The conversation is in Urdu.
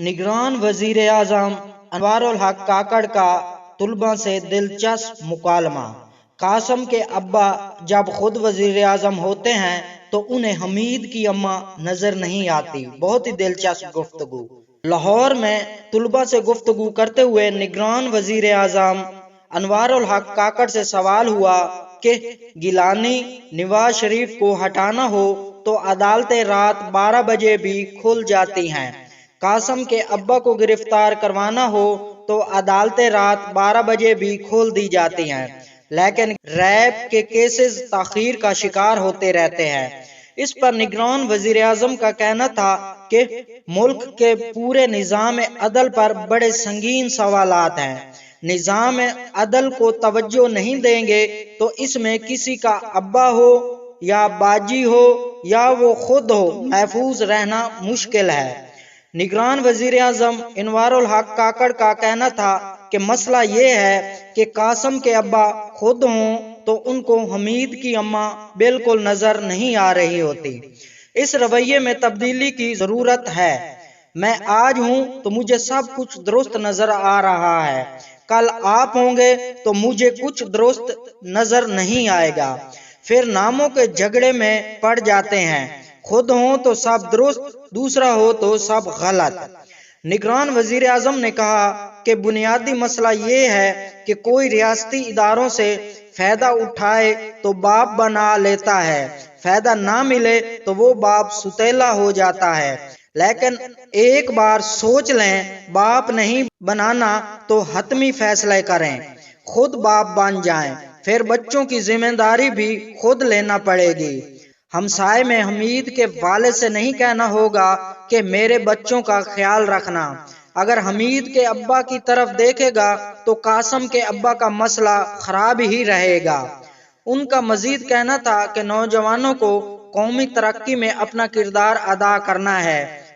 نگران وزیر اعظم انوار الحق کاکڑ کا طلباء سے دلچسپ مکالمہ۔ قاسم کے ابا جب خود وزیر اعظم ہوتے ہیں تو انہیں حمید کی اماں نظر نہیں آتی۔ بہت ہی دلچسپ گفتگو۔ لاہور میں طلباء سے گفتگو کرتے ہوئے نگران وزیر اعظم انوار الحق کاکڑ سے سوال ہوا کہ گیلانی نواز شریف کو ہٹانا ہو تو عدالتیں رات 12 بجے بھی کھل جاتی ہیں، قاسم کے ابا کو گرفتار کروانا ہو تو عدالتیں رات 12 بجے بھی کھول دی جاتی ہیں، لیکن ریپ کے کیسز تاخیر کا شکار ہوتے رہتے ہیں۔ اس پر نگران وزیر اعظم کا کہنا تھا کہ ملک کے پورے نظام عدل پر بڑے سنگین سوالات ہیں۔ نظام عدل کو توجہ نہیں دیں گے تو اس میں کسی کا ابا ہو یا باجی ہو یا وہ خود ہو، محفوظ رہنا مشکل ہے۔ نگران وزیر اعظم انوار الحق کاکڑ کا کہنا تھا کہ مسئلہ یہ ہے کہ قاسم کے ابا خود ہوں تو ان کو حمید کی اماں بالکل نظر نہیں آ رہی ہوتی۔ اس رویے میں تبدیلی کی ضرورت ہے۔ میں آج ہوں تو مجھے سب کچھ درست نظر آ رہا ہے، کل آپ ہوں گے تو مجھے کچھ درست نظر نہیں آئے گا، پھر ناموں کے جھگڑے میں پڑ جاتے ہیں، خود ہوں تو سب درست، دوسرا ہو تو سب غلط۔ نگران وزیر اعظم نے کہا کہ بنیادی مسئلہ یہ ہے کہ کوئی ریاستی اداروں سے فائدہ اٹھائے تو باپ بنا لیتا ہے، فائدہ نہ ملے تو وہ باپ سوتیلا ہو جاتا ہے، لیکن ایک بار سوچ لیں باپ نہیں بنانا تو حتمی فیصلے کریں، خود باپ بن جائیں، پھر بچوں کی ذمہ داری بھی خود لینا پڑے گی۔ ہمسائے میں حمید کے والد سے نہیں کہنا ہوگا کہ میرے بچوں کا خیال رکھنا۔ اگر حمید کے ابا کی طرف دیکھے گا تو قاسم کے ابا کا مسئلہ خراب ہی رہے گا۔ ان کا مزید کہنا تھا کہ نوجوانوں کو قومی ترقی میں اپنا کردار ادا کرنا ہے۔